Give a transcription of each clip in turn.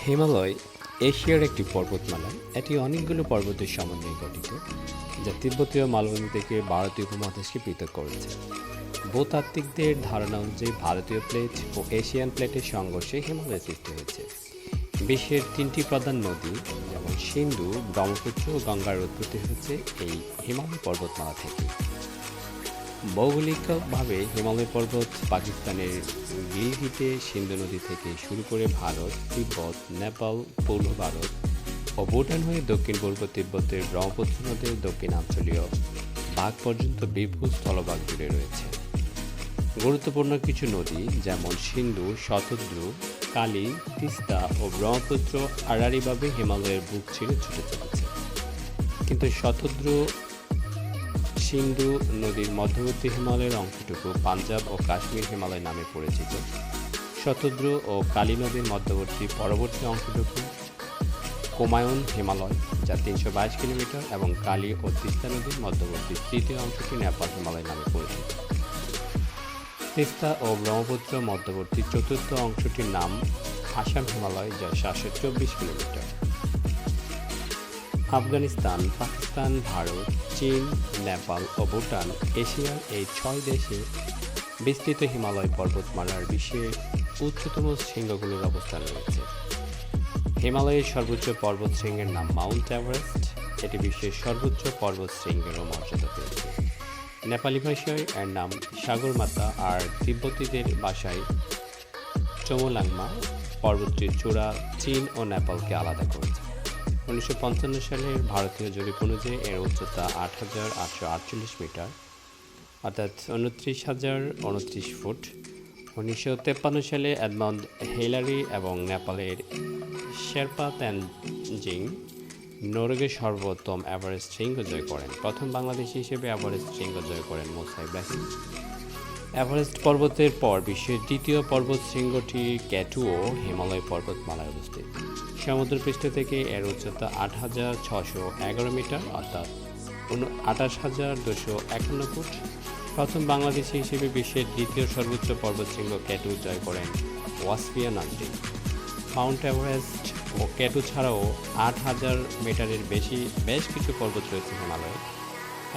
হিমালয় এশিয়ার একটি পর্বতমালা। এটি অনেকগুলো পর্বতের সমন্বয়ে গঠিত, যা তিব্বতীয় মালভূমি থেকে ভারতীয় উপমহাদেশকে পৃথক করেছে। ভূতাত্ত্বিকদের ধারণা অনুযায়ী ভারতীয় প্লেট ও এশিয়ান প্লেটের সংঘর্ষে হিমালয় সৃষ্টি হয়েছে। বিশ্বের তিনটি প্রধান নদী যেমন সিন্ধু, ব্রহ্মপুত্র ও গঙ্গার উৎপত্তি হয়েছে এই হিমালয় পর্বতমালা থেকে। ভৌগোলিকভাবে হিমালয় পর্বত পাকিস্তানের গিলগিতে সিন্ধু নদী থেকে শুরু করে ভারত, তিব্বত, নেপাল, পূর্ব ভারত ও ভুটান হয়ে দক্ষিণ পূর্ব তিব্বতের ব্রহ্মপুত্র নদের দক্ষিণাঞ্চলীয় ভাগ পর্যন্ত বিপুল স্থলভাগ জুড়ে রয়েছে। গুরুত্বপূর্ণ কিছু নদী যেমন সিন্ধু, শতদ্রু, কালী, তিস্তা ও ব্রহ্মপুত্র আড়াআড়িভাবে হিমালয়ের বুক ছিঁড়ে ছুটে চলেছে, কিন্তু শতদ্রু সিন্ধু নদীর মধ্যবর্তী হিমালয়ের অংশটুকু পাঞ্জাব ও কাশ্মীর হিমালয় নামে পরিচিত। শতদ্রু ও কালী নদীর মধ্যবর্তী পরবর্তী অংশটুকু কুমায়ুন হিমালয়, যা 322 কিলোমিটার, এবং কালী ও তিস্তা নদীর মধ্যবর্তী তৃতীয় অংশটি নেপাল হিমালয় নামে পরিচিত। তিস্তা ও ব্রহ্মপুত্র মধ্যবর্তী চতুর্থ অংশটির নাম আসাম হিমালয়, যা 724 কিলোমিটার। আফগানিস্তান, পাকিস্তান, ভারত, চীন, নেপাল ও ভুটান এশিয়ার এই 6 দেশে বিস্তৃত হিমালয় পর্বতমালার বিশ্বের উচ্চতম শৃঙ্গগুলোর অবস্থান রয়েছে। হিমালয়ের সর্বোচ্চ পর্বতশৃঙ্গের নাম মাউন্ট এভারেস্ট। এটি বিশ্বের সর্বোচ্চ পর্বতশৃঙ্গেরও মর্যাদা পেয়েছে। নেপালি ভাষায় এর নাম সাগরমাতা, আর তিব্বতীদের ভাষায় চমোলাংমা। পর্বতটির চূড়া চীন ও নেপালকে আলাদা করেছে। 1955 সালের ভারতীয় জরিপ অনুযায়ী এর উচ্চতা 8,848 মিটার, অর্থাৎ 29,029 ফুট। 1953 সালে এডমন্ড হিলারি এবং নেপালের শেরপা তেনজিং নরওয়ের সর্বোত্তম এভারেস্ট শৃঙ্গ জয় করেন। প্রথম বাংলাদেশি হিসেবে এভারেস্ট শৃঙ্গ জয় করেন মুসা ইব্রাহিম। এভারেস্ট পর্বতের পর বিশ্বের দ্বিতীয় পর্বত শৃঙ্গটি ক্যাটুও হিমালয় পর্বতমালায় অবস্থিত। সমুদ্রপৃষ্ঠ থেকে এর উচ্চতা 8,611 মিটার, অর্থাৎ 28,251 ফুট। প্রথম বাংলাদেশি হিসেবে বিশ্বের দ্বিতীয় সর্বোচ্চ পর্বতশৃঙ্গ ক্যাটু জয় করেন ওয়াসফিয়া নাজরীন। মাউন্ট এভারেস্ট ও ক্যাটু ছাড়াও 8,000 মিটারের বেশ কিছু পর্বত রয়েছে হিমালয়ে।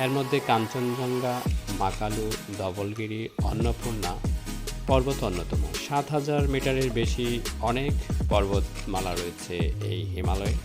এর মধ্যে কাঞ্চনজঙ্ঘা, মাকালু, ধবলগিরি, অন্নপূর্ণা পর্বত অন্যতম। 7,000 মিটারের বেশি অনেক পর্বতমালা রয়েছে এই হিমালয়ে।